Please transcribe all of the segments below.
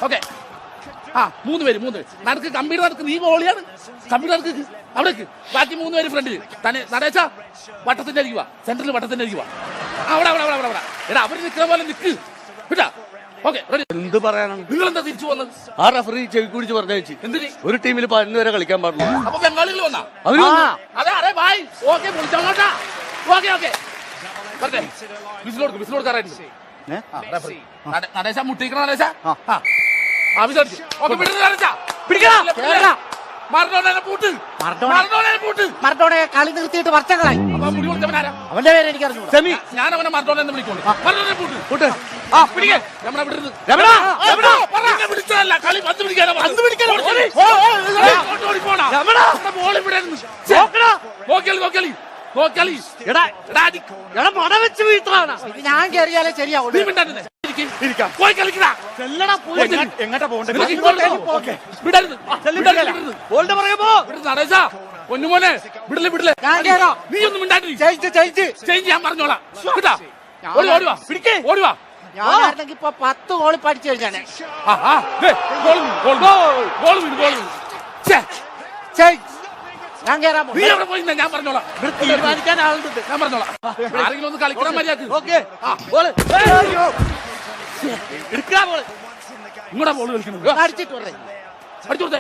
Okay. ആ 3 പേര് നടക്ക് കമ്പ്യൂട്ടർ നടക്ക്. നീ ഗോളിയാണ്. കമ്പ്യൂട്ടർ നടക്ക് അവിടേക്ക്. ബാക്കി 3 പേര് ഫ്രണ്ടിൽ തന്നെ. നടേച്ച വട്ടത്തിന്റെ അരിക്കുക. സെന്ററിൽ വട്ടത്തിന്റെ അരിക്കുക. അവിടെ എടാ അവര് നിൽക്കുന്ന പോലെ നിൽക്ക് കേട്ടാ. ഓക്കെ എന്ത് പറയാനാണ്? നിങ്ങൾ എന്താ തിരിച്ചു വന്നത്? ആ റഫറി ചെവി കുടിച്ച് പറഞ്ഞു വെച്ച് എന്തിന് ഒരു ടീമിൽ 11 വരെ കളിക്കാൻ പാടില്ല. അപ്പൊ ബംഗാളികൾ വന്നാ അതെ. അറേ ഭായ് ഓക്കെ വിളിച്ചോട്ടാ. ഓക്കെ വിസിൽ കൊടുക്കാറായിട്ട് നടേശ മുട്ടിക്കണ നടേശ. മറഡോണയെ കളി നിർത്തിയിട്ട് വർഷങ്ങളായി. അവന്റെ പേര് എനിക്ക് അറിഞ്ഞു. ഞാൻ അവനെ മറഡോണ എന്ന് വിളിക്കുന്നു. കളി പന്ത് പിടിക്കാനോ ഞാൻ കയറിയാലേ ശരിയാവും. പോയി കളിക്കടാ. എങ്ങോട്ടാ പോകണ്ടേ? പൊന്നുമോനെ വിടില്ലേ. നീ ഒന്നും മിണ്ടാണ്ടി. ഞാൻ പറഞ്ഞോളാം. ഓടുവാ. ഞാനായിരുന്നെങ്കിൽ ഇപ്പൊ 10 ഗോളി പഠിച്ചു കഴിഞ്ഞാണ്. ഞാൻ കേറാൻ നീ അവിടെ പോയി ഞാൻ പറഞ്ഞോളാം. തീരുമാനിക്കാൻ ആളുണ്ട്. ഞാൻ പറഞ്ഞോളാം. ആരെങ്കിലും ഒന്ന് കളിക്കണം മര്യാദക്ക്. ഇങ്ങോട്ടാ ബോൾ കളിക്കുന്നത്. അടിച്ചിട്ട് അടിച്ചോട്ടെ.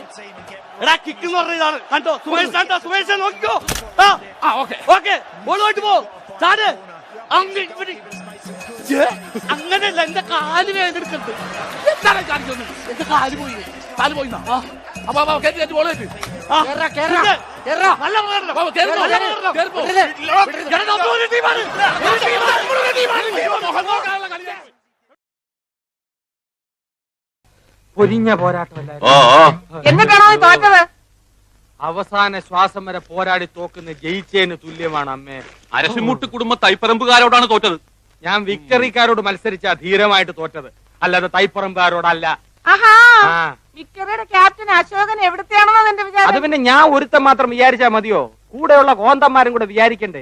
എടാ കിക്ക് എന്ന് പറഞ്ഞതാണ്. കണ്ടോ സുമേഷ് നോക്കിക്കോ. ഓക്കെ ബോളുമായിട്ട് പോ. ചാട്. അങ്ങനെയല്ല എന്റെ കാല് വേദനെടുക്കരുത്. എന്താണ് കാണിക്കുന്നത്? എന്റെ കാല് പോയി. അപ്പൊ കേട്ടി ബോൾ കേട്ട്. പൊരിഞ്ഞ പോരാട്ടമല്ല. എന്നിട്ടാണോ തോറ്റത്? അവസാന ശ്വാസം വരെ പോരാടി തോക്കുന്ന ജയിച്ചതിന് തുല്യമാണ് അമ്മേ. അരശിമുട്ട് കുടുംബ തൈപ്പറമ്പുകാരോടാണ് തോറ്റത്. ഞാൻ വിക്ടറിക്കാരോട് മത്സരിച്ച ധീരമായിട്ട് തോറ്റത്, അല്ലാതെ തൈപ്പറമ്പുകാരോടല്ല. വിക്ടറിയുടെ ക്യാപ്റ്റൻ അശോകൻ എവിടത്തെയാണെന്നോ എന്റെ വിചാരം. അത് പിന്നെ ഞാൻ ഒരുത്തം മാത്രം വിചാരിച്ചാ മതിയോ? കൂടെയുള്ള കോന്തന്മാരും കൂടെ വിചാരിക്കണ്ടേ?